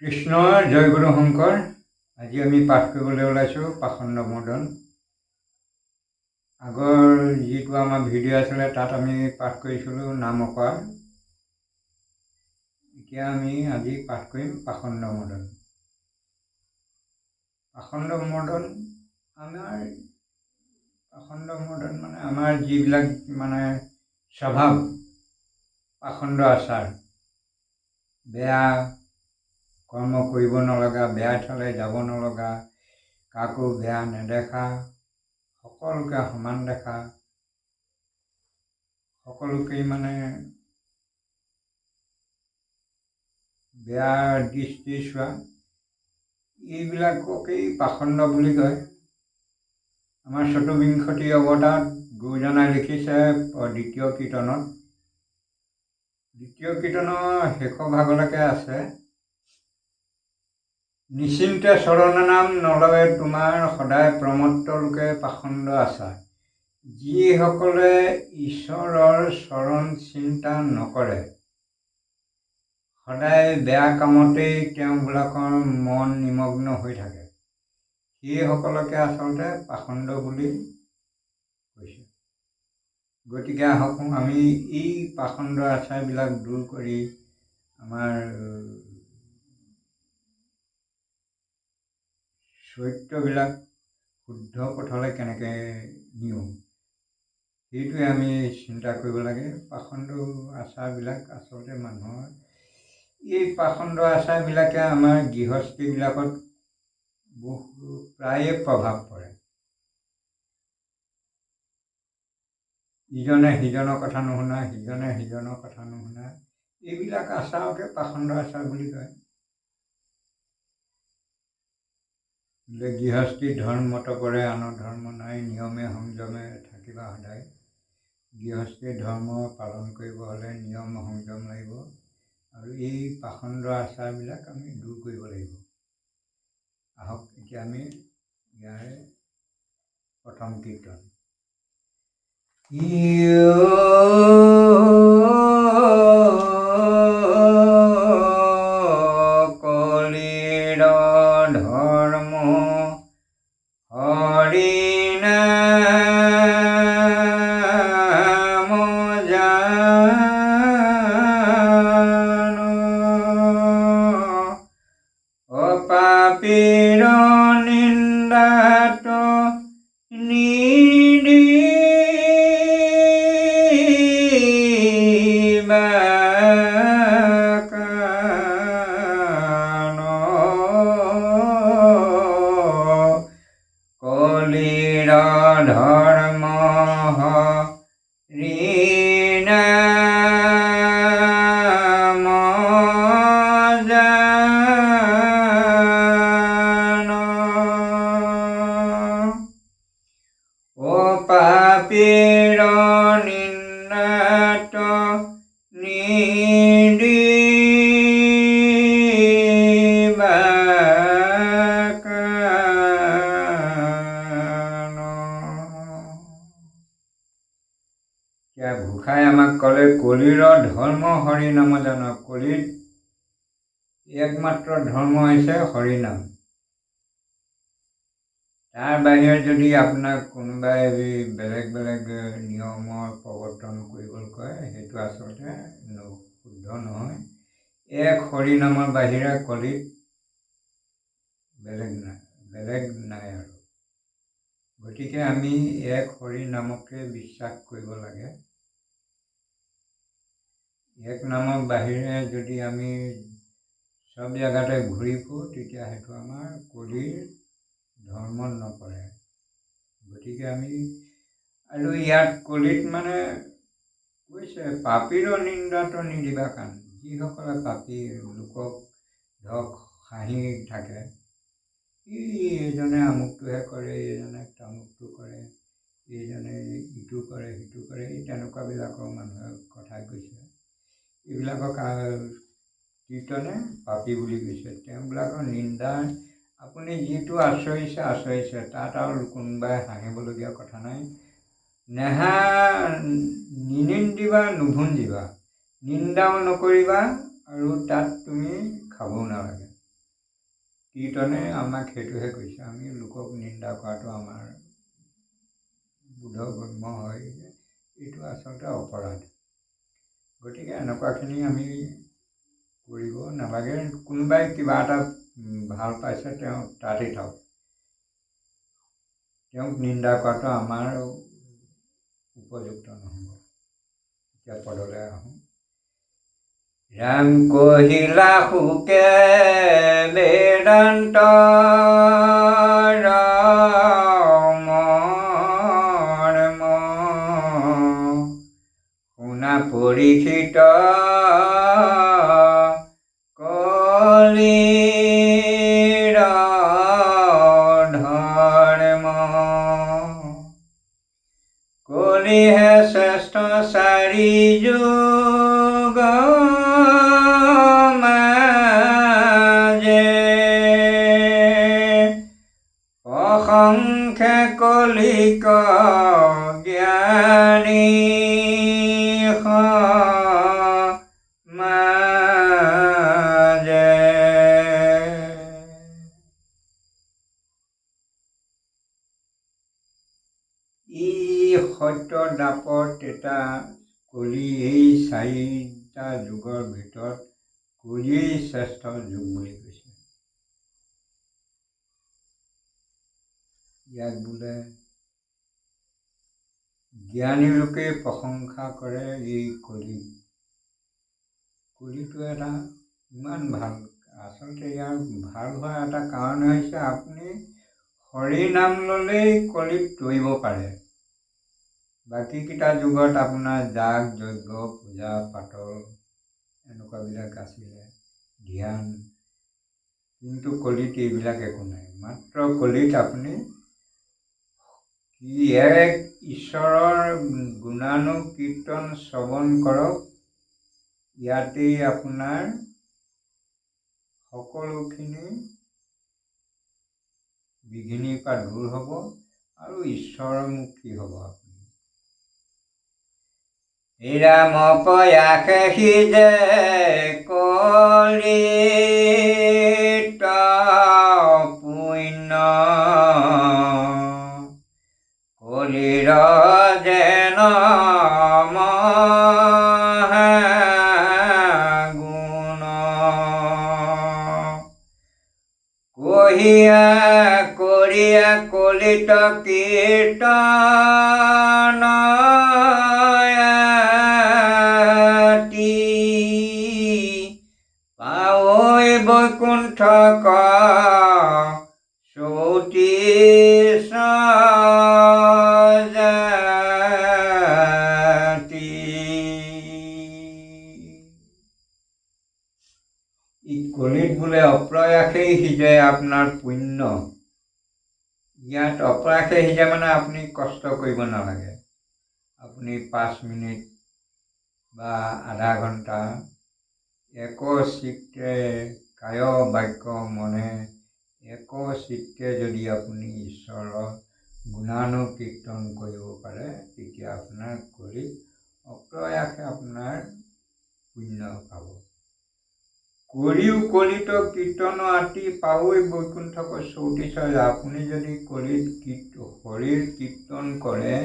কৃষ্ণ জয় গুৰু শংকৰ। আজি আমি পাঠ কৰিবলৈ ওলাইছোঁ পাষণ্ড মোদন। আগৰ যিটো আমাৰ ভিডিঅ' আছিলে তাত আমি পাঠ কৰিছিলোঁ নাম অপাৰ। এতিয়া আমি আজি পাঠ কৰিম পাষণ্ড মোদন। পাষণ্ড মোদন মানে আমাৰ যিবিলাক মানে স্বভাৱ, পাষণ্ড আচাৰ, বেয়া কৰ্ম কৰিব নলগা, বেয়া ঠাইলৈ যাব নলগা, কাকো বেয়া নেদেখা, সকলোকে সমান দেখা, সকলোকেই মানে বেয়া দৃষ্টি চোৱা, এইবিলাককেই পাষণ্ড বুলি কয়। আমাৰ চতুৰ্বিংশতি অৱতাৰত গুৰুজনাই লিখিছে দ্বিতীয় কীৰ্তনত। দ্বিতীয় কীৰ্তনৰ শেষৰ ভাগলৈকে আছে, নিশ্চিন্তে চৰণ নাম নলয় তোমাৰ, সদায় প্ৰমত্ত লোকে পাষণ্ড আচাৰ। যিসকলে ঈশ্বৰৰ চৰণ চিন্তা নকৰে, সদায় বেয়া কামতেই তেওঁবিলাকৰ মন নিমগ্ন হৈ থাকে, সেইসকলকে আচলতে পাষণ্ড বুলি কৈছে। গতিকে আহক আমি এই পাষণ্ড আচাৰবিলাক দূৰ কৰি আমাৰ চৰিত্ৰবিলাক শুদ্ধ পথলৈ কেনেকৈ নিওঁ, সেইটোৱে আমি চিন্তা কৰিব লাগে। পাষণ্ড আচাৰবিলাক আচলতে মানুহৰ এই পাষণ্ড আচাৰবিলাকে আমাৰ গৃহস্থীবিলাকত প্ৰায়ে প্ৰভাৱ পৰে। ইজনে সিজনৰ কথা নুশুনা, সিজনে সিজনৰ কথা নুশুনা, এইবিলাক আচাৰকে পাষণ্ড আচাৰ বুলি কয়। গৃহস্থী ধৰ্মত পৰে আনৰ ধৰ্ম নাই, নিয়মে সংযমে থাকিবা সদায়। গৃহস্থী ধৰ্ম পালন কৰিব হ'লে নিয়ম সংযম লাগিব, আৰু এই পাষণ্ড আচাৰবিলাক আমি দূৰ কৰিব লাগিব। আহক এতিয়া আমি ইয়াৰে প্ৰথম কীৰ্তন। কলিৰ ধৰ্ম হৰি নাম জান, অপাপীৰ নিন্দাত নিদিবা কাণ, কলিৰ ধৰ্ম হৰি নাম জান, অপাপীৰ নিন্দাত নিদিবা কাণ। এতিয়া ঘোষাই আমাক ক'লে কলিৰ ধৰ্ম হৰি নাম জান। কলিত একমাত্ৰ ধৰ্ম হৈছে হৰি নাম। তাৰ বাহিৰে যদি আপোনাক কোনোবাই বেলেগ বেলেগ নিয়মৰ প্ৰৱৰ্তন কৰিবলৈ কয়, সেইটো আচলতে শুদ্ধ নহয়। এক হৰি নামৰ বাহিৰে কলিত বেলেগ নাই আৰু। গতিকে আমি এক হৰি নামকে বিশ্বাস কৰিব লাগে। এক নামৰ বাহিৰে যদি আমি চব জেগাতে ঘূৰি ফুৰোঁ, তেতিয়া সেইটো আমাৰ কলিৰ ধৰ্মত নপৰে। গতিকে আমি আৰু ইয়াত কলিত মানে কৈছে পাপীৰ নিন্দাত নিদিবা কাণ। যিসকলে পাপী, লোকক ধৰক হাঁহি থাকে, এইজনে আমুকটোহে কৰে, এইজনে তামুকটো কৰে, এইজনে ইটো কৰে সিটো কৰে, এই তেনেকুৱাবিলাকৰ মানুহে কথা কৈছে। এইবিলাকক কীৰ্তনে পাপী বুলি কৈছে। তেওঁবিলাকৰ নিন্দা আপুনি যিটো আচৰিছে, তাত আৰু কোনোবাই হাঁহিবলগীয়া কথা নাই। নিনিন্দিবা নুভুঞ্জিবা, নিন্দাও নকৰিবা, আৰু তাত তুমি খাবও নালাগে। কীৰ্তনে আমাক সেইটোহে কৈছে। আমি লোকক নিন্দা কৰাটো আমাৰ বোধগম্য হয় যে এইটো আচলতে অপৰাধ। গতিকে এনেকুৱাখিনি আমি কৰিব নালাগে। কোনোবাই কিবা এটা ভাল পাইছে, তেওঁ তাতেই থাকক। তেওঁক নিন্দা কৰাটো আমাৰ উপযুক্ত নহ'ব। এতিয়া পদলৈ আহোঁ। ৰাম কহিলা সুকে বেদান্ত মৰ্ম, শুনা পৰীক্ষিত কলিৰ ধৰ্ম। কলিহে শ্ৰেষ্ঠ চাৰি যুগ মাজে, অসংখ্য কলিক জ্ঞানী সমাজে। ই সত্য দাপৰ তেতা কলি, এই চাৰিটা যুগৰ ভিতৰত কলিয়েই শ্ৰেষ্ঠ যুগ বুলি কৈছে। ইয়াক বোলে জ্ঞানী লোকে প্ৰশংসা কৰে এই কলি। কলিটো এটা ইমান ভাল। আচলতে ইয়াৰ ভাল হোৱাৰ এটা কাৰণ হৈছে আপুনি হৰি নাম ল'লেই কলিত তৰিব পাৰে। বাকীকেইটা যুগত আপোনাৰ যাগ যজ্ঞ পূজা পাতল এনেকুৱাবিলাক আছিলে, ধ্যান, কিন্তু কলিত এইবিলাক একো নাই। মাত্ৰ কলিত আপুনি এক ঈশ্বৰৰ গুণানুকীৰ্তন শ্ৰৱণ কৰক, ইয়াতেই আপোনাৰ সকলোখিনি বিঘিনিৰ পৰা দূৰ হ'ব আৰু ঈশ্বৰমুখী হ'ব আপুনি। ৰাম প্ৰয়াসে সিজে কলিত পুণ্য, কলিৰ যেন মহাগুণ, কহিয়া কৰিয়া কলিত কীৰ্তন পাৱৈ বৈকুণ্ঠ চৌত্ৰিশ জাতি। ই কলিত বোলে অপ্ৰয়াসেই সিজে আপোনাৰ পুণ্য। ইয়াত অপ্ৰয়াসে সিজে মানে আপুনি কষ্ট কৰিব নালাগে। আপুনি 5 মিনিট বা আধা ঘণ্টা একচিত্তে কায় বাক্য মনে একচিত্তে যদি আপুনি ঈশ্বৰৰ গুণানুকীৰ্তন কৰিব পাৰে, তেতিয়া আপোনাৰ কলিত অপ্ৰয়াসে আপোনাৰ পুণ্য পাব। কৰিও কলিত কীৰ্তন আতি পাৱৈ বৈকুণ্ঠ চৌত্ৰিশ। আপুনি যদি কলিত হৰিৰ কীৰ্তন কৰে,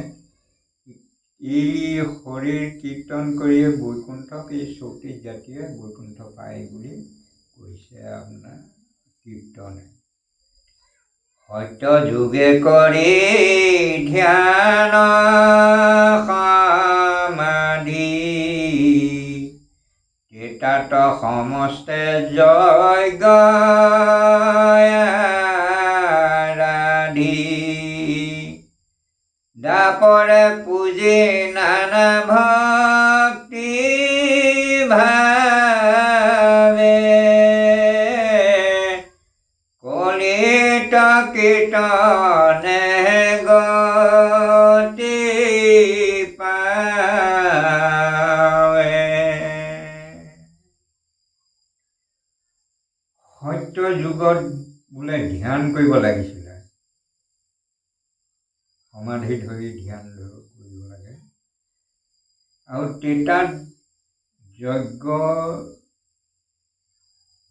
এই হৰিৰ কীৰ্তন কৰিয়ে বৈকুণ্ঠক এই 34 জাতিয়ে বৈকুণ্ঠ পায় বুলি কৈছে আপোনাৰ কীৰ্তনে। সত্য যোগে কৰি ধ্যান সমাধি, তেতাত সমস্তে যজ্ঞ আৰাধি, দাপৰে পূজি নানা ভক্তি ভাৱে, কলিত কীৰ্তনে গতি পাৱে। সত্য যুগত বোলে ধ্যান কৰিব লাগিছিলে, সমাধি ধৰি ধ্যান কৰিব লাগে, আৰু তেতাত যজ্ঞ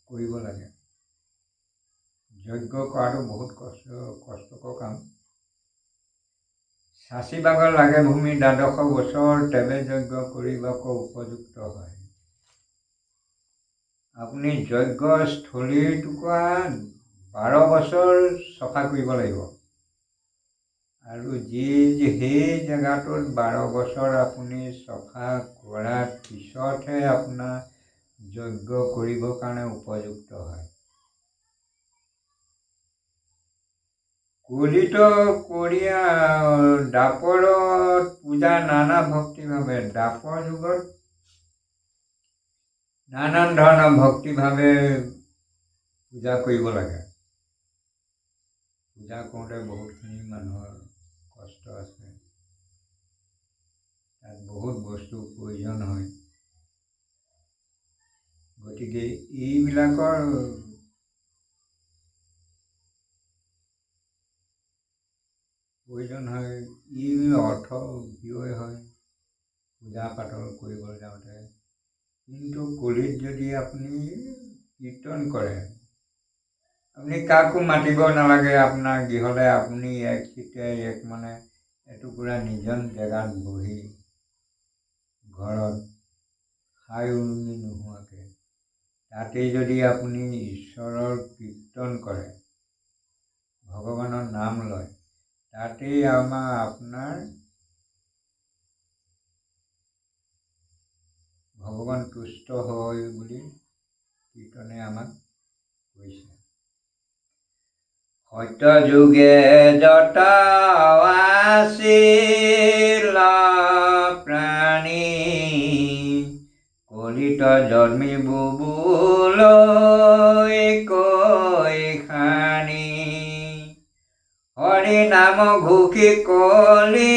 কৰিব লাগে। যজ্ঞ কৰাটো বহুত কষ্টকৰ কাম। চাচি বাগৰ লাগে ভূমি ১২শ বছৰ, তেৱে যজ্ঞ কৰিবাক উপযুক্ত হয়। আপুনি যজ্ঞস্থলীৰ টুকুৰা ১২ বছৰ চফা কৰিব লাগিব। আৰু সেই জেগাটোত ১২ বছৰ আপুনি চফা কৰাৰ পিছতহে আপোনাৰ যজ্ঞ কৰিবৰ কাৰণে উপযুক্ত হয়। কলিত কৰিয়া দাপৰত পূজা নানা ভক্তিভাৱে, দাপৰ যুগত নানান ধৰণৰ ভক্তিভাৱে পূজা কৰিব লাগে। পূজা কৰোঁতে বহুতখিনি মানুহৰ কষ্ট আছে, তাত বহুত বস্তুৰ প্ৰয়োজন হয়। গতিকে এইবিলাকৰ প্ৰয়োজন হয়, অৰ্থ ব্যয় হয় পূজা পাতল কৰিবলৈ যাওঁতে। কিন্তু কলিত যদি আপুনি কীৰ্তন কৰে, আপুনি কাকো মাতিব নালাগে, আপোনাৰ গৃহলৈ আপুনি এটুকুৰা নিজন জেগাত বহি ঘৰত হাই উৰুমি নোহোৱাকৈ তাতেই যদি আপুনি ঈশ্বৰৰ কীৰ্তন কৰে, ভগৱানৰ নাম লয়, তাতেই আপোনাৰ ভগৱান তুষ্ট হয় বুলি কীৰ্তনে আমাক কৈছে। সত্য যুগে যত আছিল প্ৰাণী, কলিত জন্মি বুবলৈ কৈ খানি, হৰি নাম ঘোষি কলি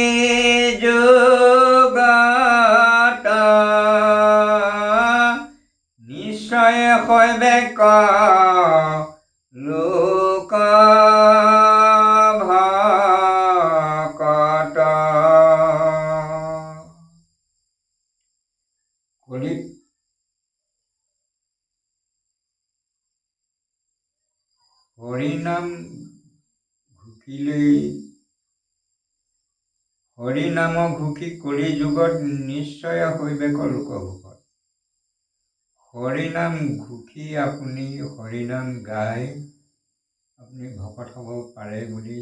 যুগত, নিশ্চয় শৈবে লোক ভকত। কলিত হৰিনাম ঘোষি কলি যুগত নিশ্চয় শৈবেক লোকভোকত। হৰিনাম ঘোষি আপুনি হৰিনাম গাই আপুনি ভকত হ'ব পাৰে বুলি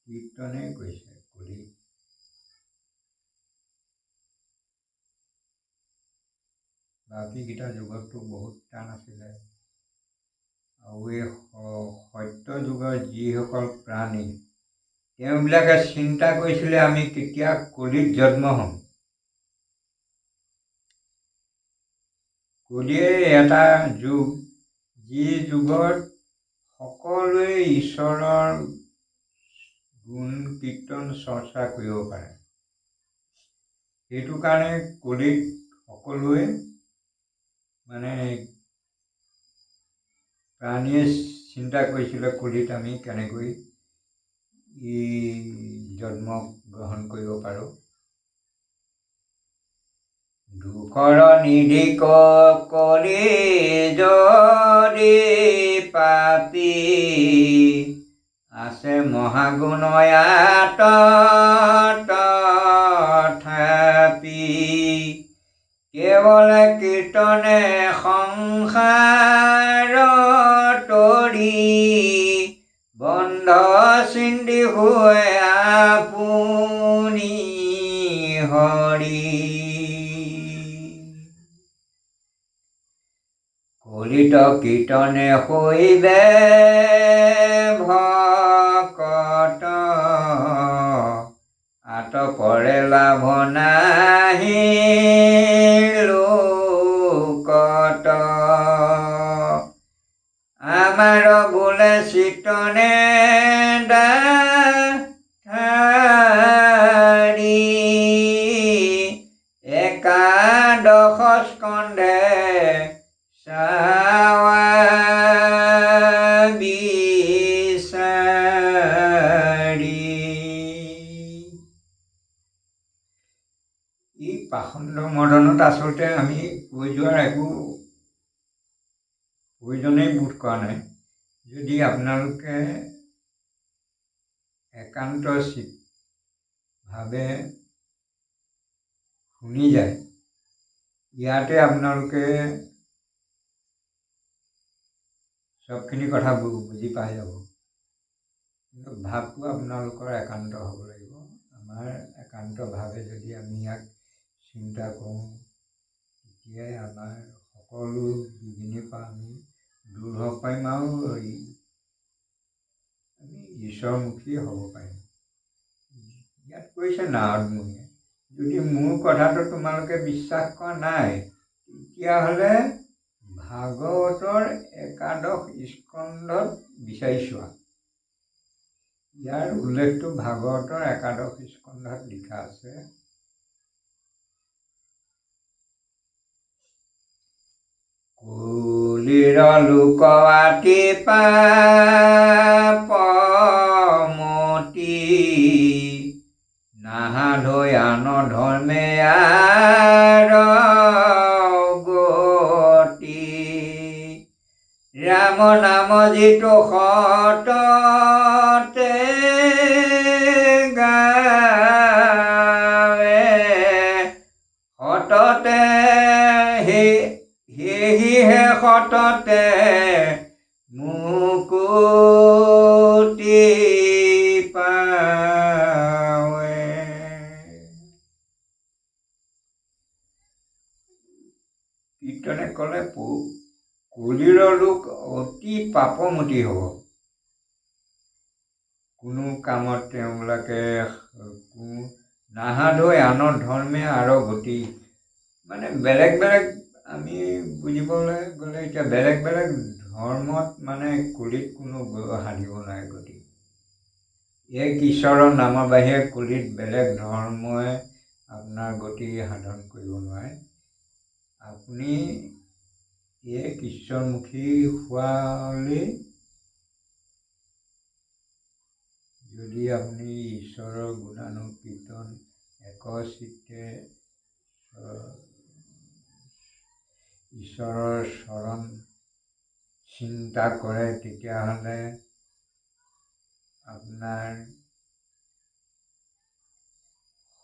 কীৰ্তনে কৈছে। কলিত বাকীকেইটা যুগততো বহুত টান আছিলে। আৰু এই সত্য যুগৰ যিসকল প্ৰাণী, তেওঁবিলাকে চিন্তা কৰিছিলে আমি কেতিয়া কলিত জন্ম হ'ম। কলিয়ে এটা যুগ, যি যুগত সকলোৱে ঈশ্বৰৰ গুণ কীৰ্তন চৰ্চা কৰিব পাৰে। সেইটো কাৰণে কলিত সকলোৱে প্ৰাণীয়ে চিন্তা কৰিছিলে কলিত আমি কেনেকৈ জন্ম গ্ৰহণ কৰিব পাৰোঁ। দুখৰ নিধি কলি যদি পাপী, আছে মহাগুণয়াত তথাপি, কেৱল কীৰ্তনে সংসাৰ তৰি, বন্ধ চিন্দি হৈ আপুনি হৰি। কলিত কীৰ্তনে শৈবে ভকত, আত পৰে লাভ নাহি লোকত, আমাৰ বোলে চিতনে দাৰি, একাদশ স্কন্ধে চাৱা বিচাৰি। এই পাষণ্ড মদনত আচলতে আমি কৈ যোৱাৰ একো প্ৰয়োজনেই বোধ কৰা নাই। যদি আপোনালোকে একান্ত ভাৱে শুনি যায়, ইয়াতে আপোনালোকে চবখিনি কথা বুজি পাই যাব। কিন্তু ভাৱটো আপোনালোকৰ একান্ত হ'ব লাগিব। আমাৰ একান্তভাৱে যদি আমি ইয়াক চিন্তা কৰোঁ, তেতিয়াই আমাৰ সকলো বিঘিনিৰ পৰা আমি দূৰ হ'ব পাৰিম আৰু আমি ঈশ্বৰমুখী হ'ব পাৰিম। ইয়াত কৈছে নাৰদমুনিয়ে, যদি মোৰ কথাটো তোমালোকে বিশ্বাস কৰা নাই, তেতিয়াহ'লে ভাগৱতৰ একাদশ স্কন্ধত বিচাৰি চোৱা। ইয়াৰ উল্লেখটো ভাগৱতৰ একাদশ স্কন্ধত লিখা আছে। কলিৰ লোকৱাতি পাপমতি, নাহাধৈ আন ধৰ্মে আৰ গতি, ৰাম নাম যিটো সততে গাৱে, সততে সেহিহে সততে মুকুতি পাৱে। কীৰ্তনে ক'লে কলিৰ লোক অতি পাপমতি হ'ব। কোনো কামত তেওঁবিলাকে নাহাধৈ আনৰ ধৰ্মে আৰু গতি, মানে বেলেগ বেলেগ আমি বুজিবলৈ গ'লে এতিয়া বেলেগ বেলেগ ধৰ্মত মানে কলিত কোনো সাধিব নোৱাৰে গতি। এক ঈশ্বৰৰ নামৰ বাহিৰে কলিত বেলেগ ধৰ্মই আপোনাৰ গতি সাধন কৰিব নোৱাৰে। আপুনি এক ঈশ্বৰমুখী হোৱালৈ যদি আপুনি ঈশ্বৰৰ গুণানুকীৰ্তন একচিত্তে ঈশ্বৰৰ চৰণ চিন্তা কৰে, তেতিয়াহ'লে আপোনাৰ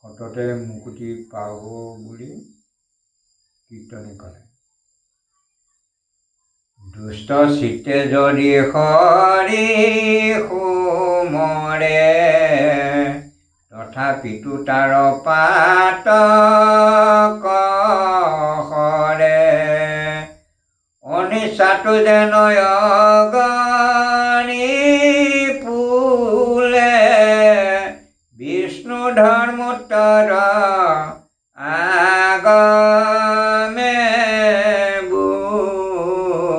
সততে মুকুতি পাব বুলি কীৰ্তনে কৰে। দুষ্ট চিত্তে যদি হৰি সুমৰে, তথাপিতো তাৰ পাতকৰে, অনিচ্ছাটো যেন অগণি ফুলে, বিষ্ণু ধৰ্মোত্তৰ আগমে বোলে।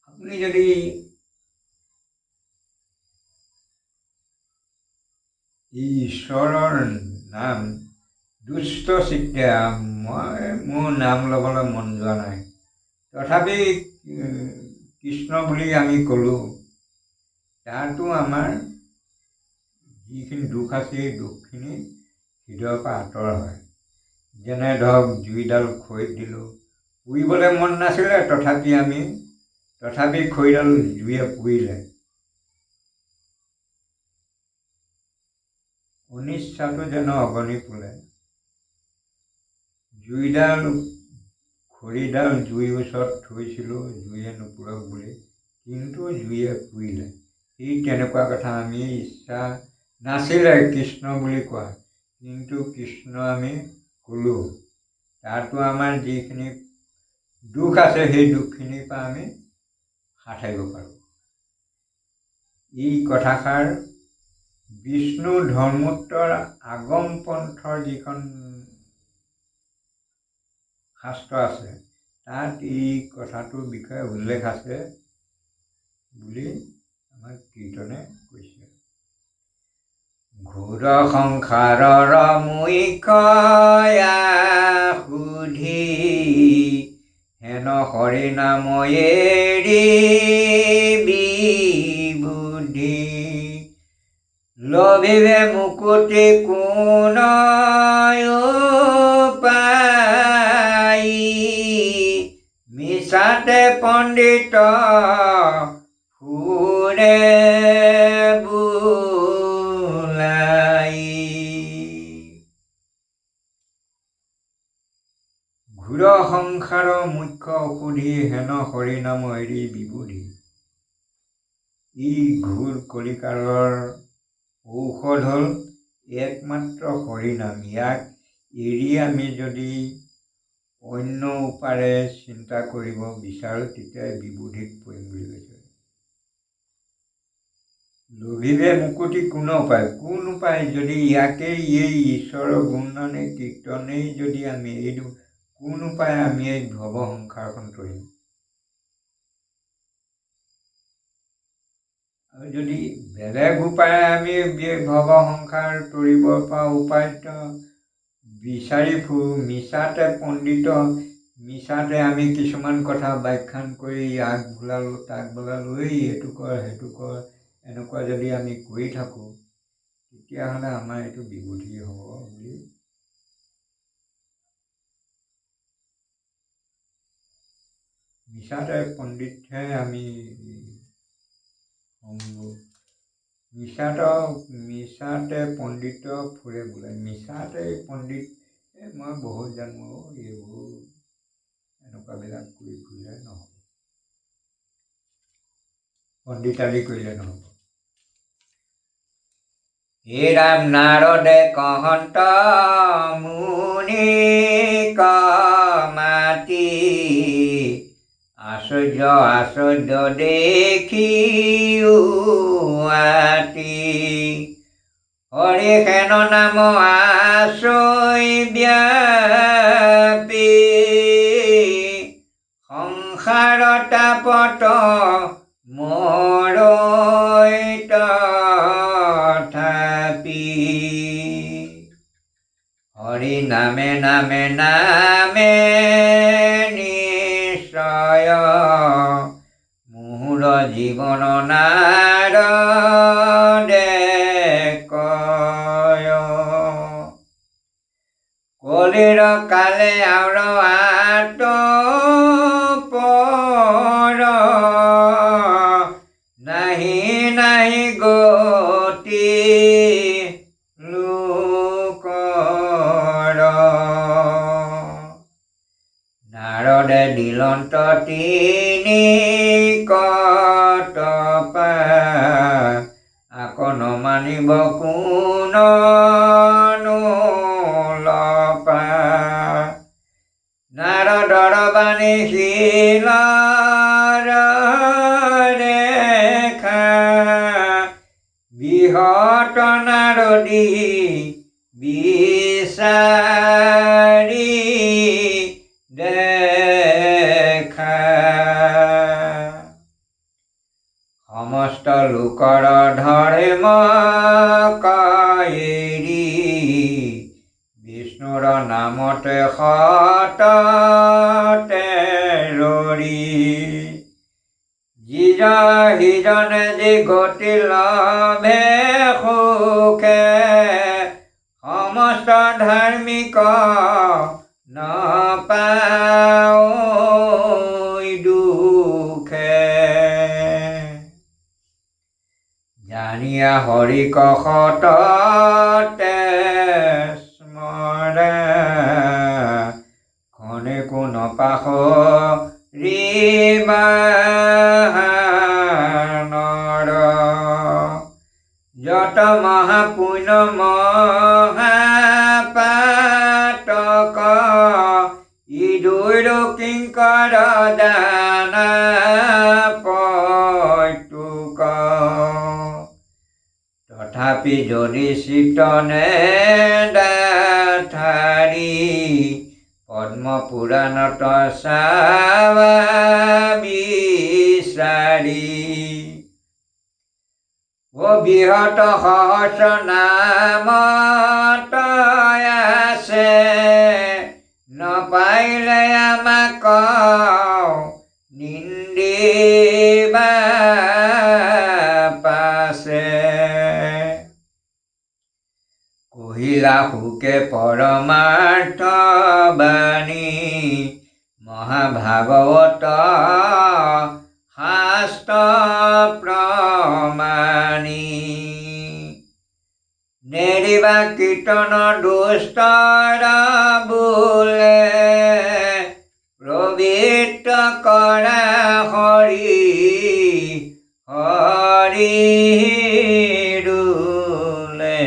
আপুনি যদি ঈশ্বৰৰ নাম দুষ্ট চিত্তে, মোৰ নাম ল'বলৈ মন যোৱা নাই, তথাপি কৃষ্ণ বুলি আমি ক'লোঁ, তাতো আমাৰ যিখিনি দুখ আছে সেই দুখখিনি হৃদয়ৰ পৰা আঁতৰ হয়। যেনে ধৰক জুইডাল খৰিত দিলোঁ, পুৰিবলৈ মন নাছিলে, তথাপি খৰিডাল জুইয়ে পুৰিলে। অনিচ্ছাটো যেন অগণি ফুলে, খৰিডাল জুইৰ ওচৰত থৈছিলোঁ জুইয়ে নুপুৰক বুলি, কিন্তু জুইয়ে পুৰিলে। সেই তেনেকুৱা কথা। আমি ইচ্ছা নাছিলে কৃষ্ণ বুলি কোৱা, কিন্তু কৃষ্ণ আমি ক'লোঁ, তাতো আমাৰ যিখিনি দুখ আছে সেই দুখখিনিৰ পৰা আমি হাত সাৰিব পাৰোঁ। এই কথাষাৰ বিষ্ণু ধৰ্মোত্তৰ আগম পন্থৰ যিখন শাস্ত্ৰ আছে, তাত এই কথাটোৰ বিষয়ে উল্লেখ আছে বুলি আমাক কীৰ্তনে কৈছে। ঘোৰ সংসাৰৰ মুখ্য সুধি, হেন হৰি নাম এৰি বুদ্ধি, লভিবে মুকুতি কোন পাই, মিছাতে পণ্ডিত ফুৰে বোলাই। ঘোৰ সংসাৰৰ মুখ্য ঔষধি হেন হৰিনাম এৰি বিবুধি। ই ঘোৰ কলিকালৰ ঔষধ হ'ল একমাত্ৰ হৰিনাম। ইয়াক এৰি আমি যদি অন্য উপায়েৰে চিন্তা কৰিব বিচাৰোঁ তেতিয়া বিবুধিত পৰিম বুলি কৈছে। লোভিবে মুকুতি কোন উপায় যদি ইয়াকেই এই ঈশ্বৰৰ গুণগানে কীৰ্তনেই যদি আমি এৰি দিওঁ, কোন উপায় আমি এই ভৱ সংসাৰখন তৰিম। আৰু যদি বেলেগ উপায়ে আমি ভৱ সংসাৰ তৰিব পৰা উপায়টো বিচাৰি ফুৰোঁ, মিছাতে পণ্ডিত, মিছাতে আমি কিছুমান কথা ব্যাখ্যান কৰি ইয়াক বোলালোঁ তাক বোলালোঁ, এইটো কৰ সেইটো কৰ, এনেকুৱা যদি আমি কৰি থাকোঁ তেতিয়াহ'লে আমাৰ এইটো বিবুধি হ'ব বুলি মিছাতে পণ্ডিতহে আমি মিছাতে পণ্ডিত ফুৰে বোলে। মিছাতে পণ্ডিত মই বহুত জানো, এইবোৰ এনেকুৱাবিলাক কৰি ফুৰিলে নহ'ব, পণ্ডিতালি কৰিলে নহ'ব। হে ৰাম নাৰদে কহন্ত মুনি মাতি, আশ্চৰ্য দেখি আতি। হৰি হেন নাম আশ্ৰয় ব্যাপী, সংসাৰ তাপত মৰৈ তথাপি। হৰি নামে নামে নামে নিশ্চয়, মোৰ জীৱন নাৰদে কয়। কলিৰ কালে আৰু আতপৰ, নাহি গতি লোকৰ। নাৰদে দিলন্ত তিনি কতপা, আকৌ নমানিব কোননো লপা। নাৰদৰ বাণী শিলৰ ৰেখা, বৃহৎ নাৰদী বিচাৰি দেখা। সমস্ত লোকৰ ধৰ্ম এৰি, বিষ্ণুৰ নামতে সততে ৰৰি। সিজনে যি গতি লভে সুখে, সমস্ত ধাৰ্মিক নাপায় দুখে। জানিয়া হৰিক সততে স্মৰে, খনেকো নপাহৰিবা নৰ। যত মহাপুণ্য মহাপাতক, ইদুৰ কিংকৰ দানা পৈতুক। তথাপি যদি চিত্ত নেদাথাৰি, পদ্ম পুৰাণত চাবা বিচাৰি। বৃহৎ সহস্ৰ নামত আছে, নপাইলে আমাক নিন্দিবা পাছে। কহিলা সুকে পৰমাৰ্থ বাণী, মহাভাগৱত শাস্ত্ৰ প্ৰমাণী নেৰিবা কীৰ্তন দুষ্টৰা বোলে প্ৰবৃত্ত কৰা হৰি হৰি ৰুলে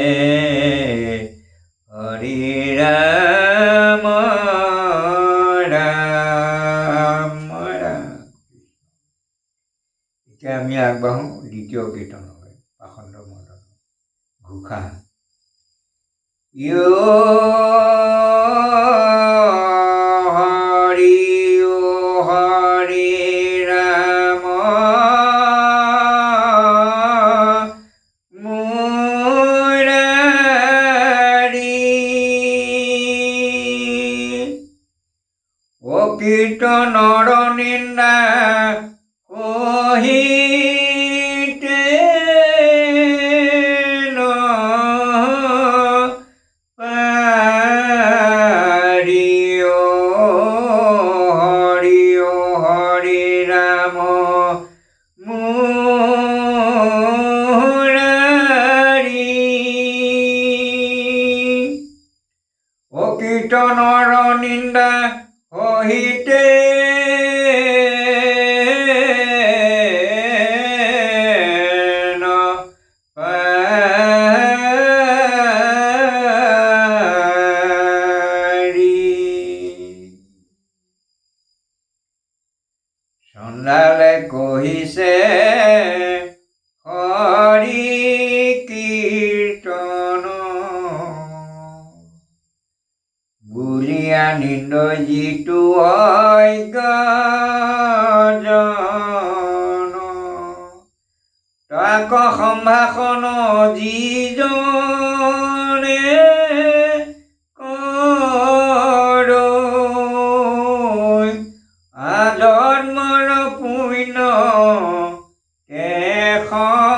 হৰি ৰাম ৰাম ৰাম। এতিয়া আমি আগবাঢ়ো দ্বিতীয় কীৰ্তনলৈ। পাখণ্ড মৰ্দন ঘোষা। হৰি ৰাম মুৰাৰী কীৰ্তনৰ নিন্দা সহিতে হৰি ৰাম মুৰাৰী কীৰ্তনৰ নিন্দা সহিতে চণ্ডালে কহিছে হৰি কীৰ্তন বুলিয়া নিন্দ যিটো অজ্ঞজন তাক সম্ভাষণ যিজনে আজন্মৰ পুণ্য কেখনে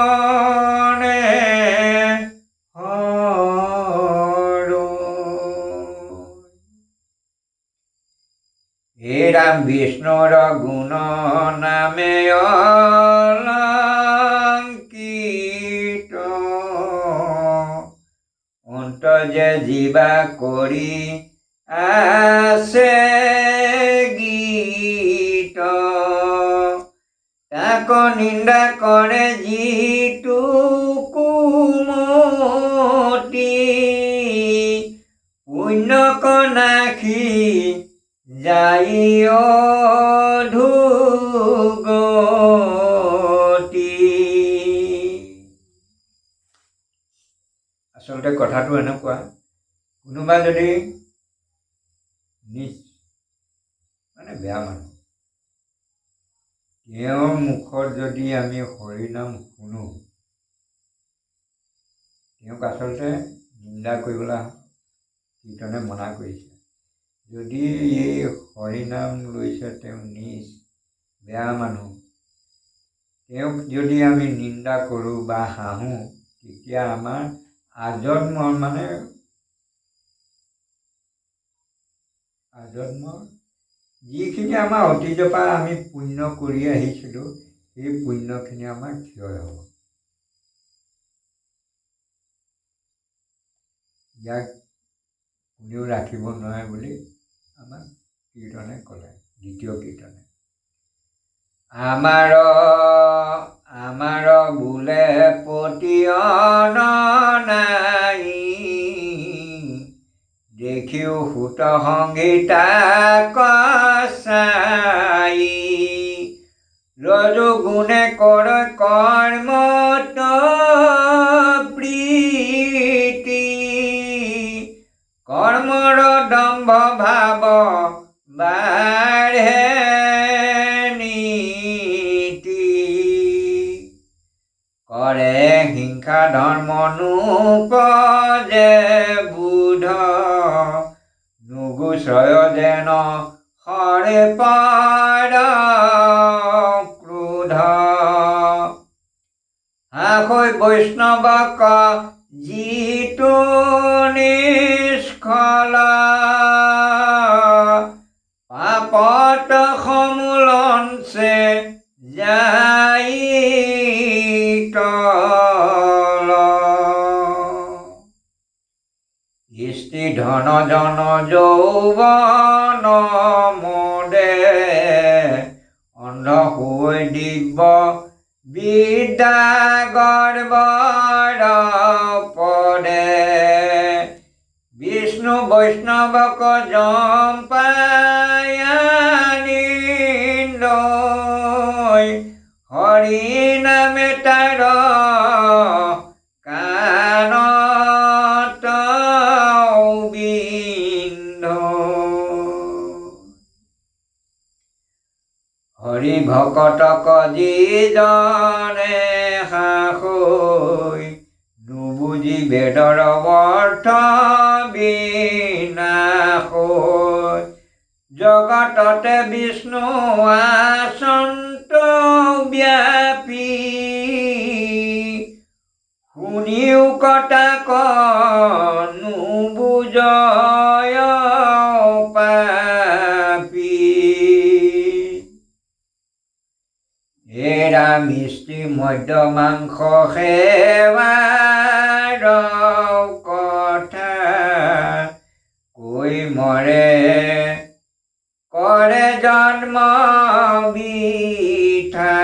হে ৰাম বিষ্ণুৰ গুণ নামে অলংকৃত অন্ত যে জীৱা কৰি আছে গীত তাক নিন্দা কৰে যিটো কুমতি পুণ্য নাখি যাই অধুগতি। আচলতে কথাটো এনেকুৱা, কোনোবা যদি বেয়া মানুহ তেওঁৰ মুখত যদি আমি হৰিনাম শুনো তেওঁক আচলতে নিন্দা কৰিবলৈ কীৰ্তনে মনা কৰিছে। যদি এই হৰিনাম লৈছে তেওঁ নিজ বেয়া মানুহ, তেওঁক যদি আমি নিন্দা কৰোঁ বা হাঁহোঁ তেতিয়া আমাৰ আজন্মৰ যিখিনি আমাৰ অতীতৰ পৰা আমি পুণ্য কৰি আহিছিলোঁ সেই পুণ্যখিনি আমাৰ ক্ষয় হ'ব। ইয়াক কোনেও ৰাখিব নোৱাৰে বুলি আমাক কীৰ্তনে ক'লে। দ্বিতীয় কীৰ্তনে আমাৰ বোলে পতিয়ন নাই দেখিও সুত সংগীতা কচাই ৰজু গুণে কৰ কৰ্মত প্ৰীতি কৰ্মৰ দম্ভ ভাৱ বাঢ়ে নীতি কৰে হিংসা ধৰ্ম নুপজে বুধ নুগুচয় যেন হৰে পাৰ ক্ৰোধ আশৈ বৈষ্ণৱক যিটো নিষ্ফল পাপত জন জন যৌৱন মোদে অন্ধ হৈ দিব্য বিদ্যা গৰ্বৰ পদে বিষ্ণু বৈষ্ণৱক জম পায়ানিন্দৈ হৰি নামে তাৰ কাণত বিন্ধ হৰি ভকতক যিজনে সাহৈ নুবুজি বেদৰ অৰ্থ বিনাশৈ জগততে বিষ্ণু আচন্ত ব্যাপী শুনিও কটাক নুবুজয় পাপী এৰা মিষ্টি মদ্য মাংস সেৱাৰ কথা কৈ মৰে কৰে জন্ম বিথা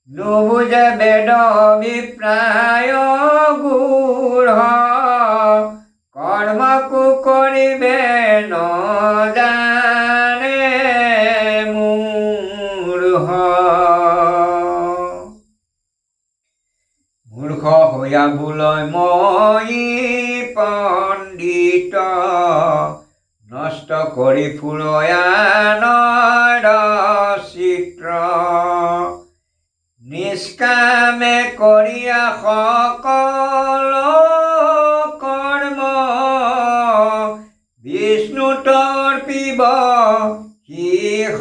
নুবুজে বেদ অভিপ্ৰায় গূঢ় কৰ্মকো কৰিবে নজানে মূৰ্খ হৈয়াবলৈ মই পণ্ডিত নষ্ট কৰি ফুৰয়ানৰ চিত্ৰ নিষ্কামে কৰিয়া সকল কৰ্ম বিষ্ণু তৰ্পিব সিহ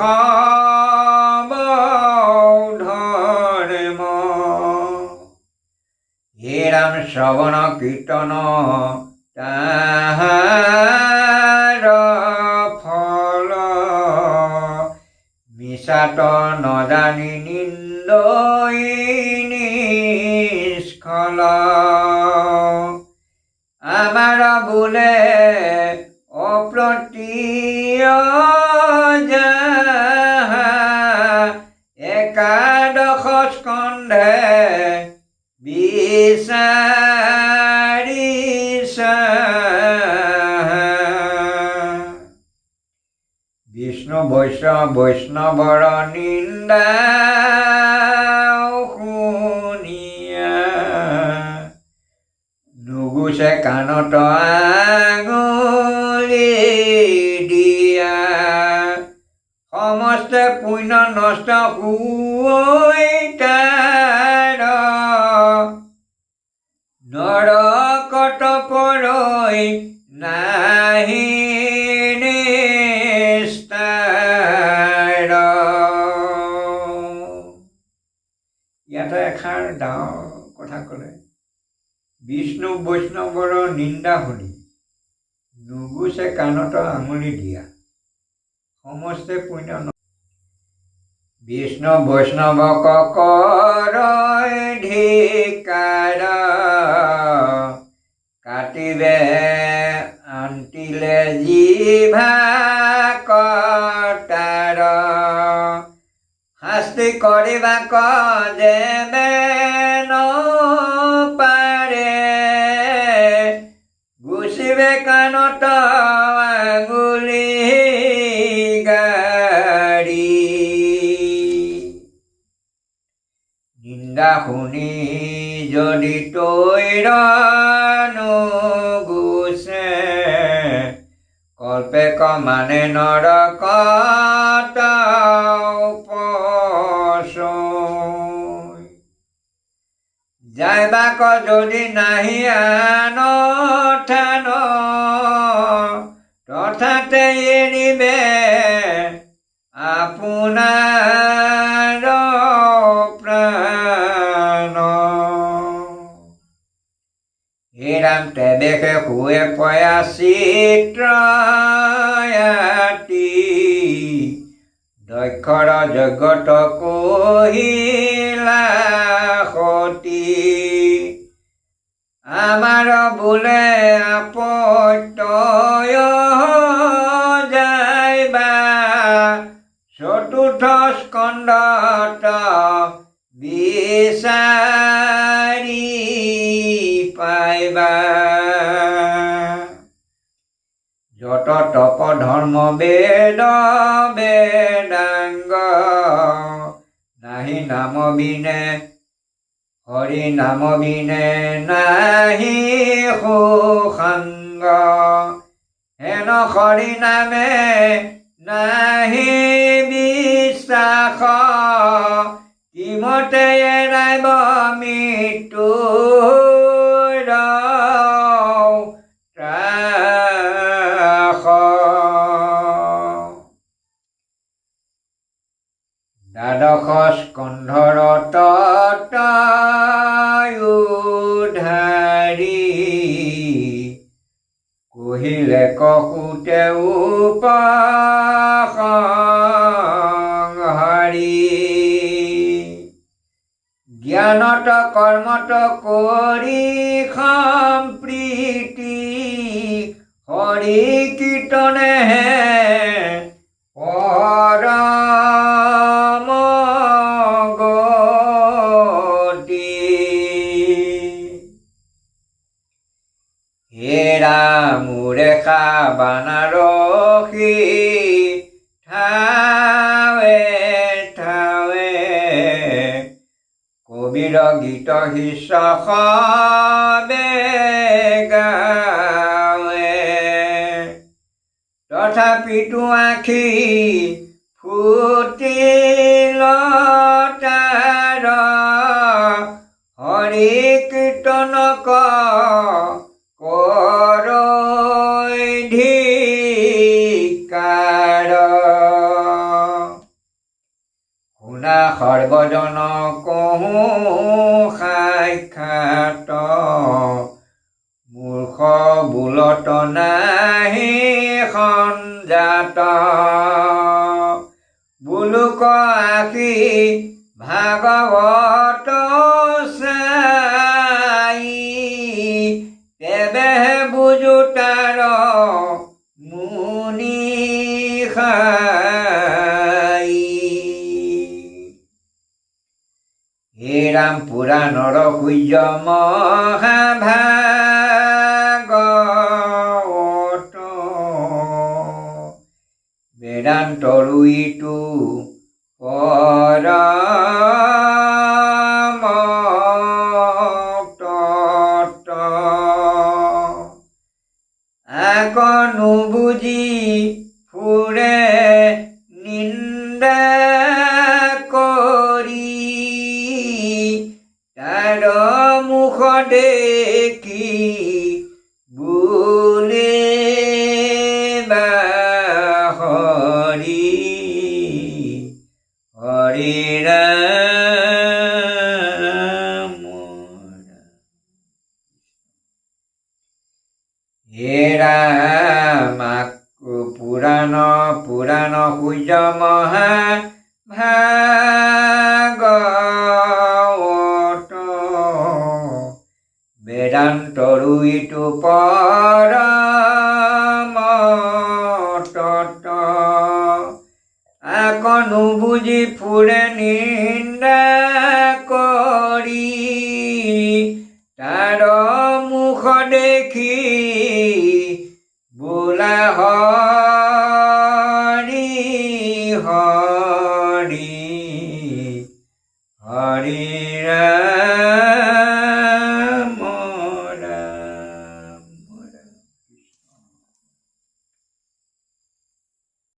ধৰ্ম হে ৰাম শ্ৰৱণ কীৰ্তন তাহাৰ ফল মিছাত নজানি নিন্দৈ নিষ্ফল আমাৰ বোলে অপ্ৰতীয় যাহা একাদশ স্কন্ধে বিচাৰিছা বিষ্ণু বৈষ্ণৱৰ নিন্দা শুনিয়া নুগুছে কাণত আঙুলি দিয়া সমস্ত পুণ্য নষ্ট হৈ তাৰ নৰকত পৰৈ নাহি নিস্তাৰ ইয়াতে এষাৰ ডাঙৰ কথা ক'লে বিষ্ণু বৈষ্ণৱৰ নিন্দা শুনি নুগুছে কাণত আঙুলি দিয়া সমস্তে পুণ্য বিষ্ণু বৈষ্ণৱক কৰৈ ধিক্কাৰ কাটিবে আন্তিলে জিভা কটাৰ শাস্তি কৰিবাক যেবে নপাৰে গুচিবে কাণত আঙুলি গাড়ী নিন্দা শুনি যদি তৈৰ নুগুছে কল্পে মানে নৰকত উপচৈ যাইবাক যদি নাহি আন ঠান তথাতে এৰিবে আপোনাৰ প্ৰাণ হে ৰাম তেবেশে শুৱে পয়া চিত্ৰয়াতি দক্ষৰ জগত কহিলা সতী আমাৰ বোলে আপত্য চতুৰ্থ স্কন্ধত বিচাৰি পাইবা। যত তপ ধৰ্ম বেদ বেদাংগ, নাহি নাম বিনে হৰি নাম বিনে নাহি সুসংগ। হেন হৰি নামে নাহি বিশ্বাস, কিমতে এৰাইব মৃত্যুৰ ত্ৰাস। দ্বাদশ স্কন্ধৰ তত্ত্বউদ্ধাৰি, কহিলে কহুতে উপসংহাৰি। জ্ঞানত কৰ্মত কৰি সম্প্ৰীতি, হৰি কীৰ্তনেহে পৰম গতি। হেৰা মূৰেখা বানাৰসী, ঠাৱে ঠাৱে কবিৰ গীত শিষ্য সবে গাৱে। তথাপিতো আখি ফুটিল তাৰ, হৰি কীৰ্তন কৰৈধিকাৰ। শুনা সৰ্বজন কহো সাক্ষাৎ, মূৰ্খ বোলত নাহি সঞ্জাত। বুলুক আখি ভাগৱত চাই, তেবেহে বুজো তাৰ মুনি খাই। হে ৰাম পুৰাণৰ সূৰ্য মহাভাগৱত, বেদান্তৰ ইটো পৰম তত্ত্ব। আক নুবুজি ফুৰে নিন্দা কৰি, তাৰ মুখ দেখি বুলিবা হৰি হৰি ৰাম। হে ৰাম পুৰাণ সূৰ্য মহাভাগৱত, বেদান্তৰ ইটো পৰম তত্ত্ব। আক নুবুজি ফুৰে নিন্দা কৰি,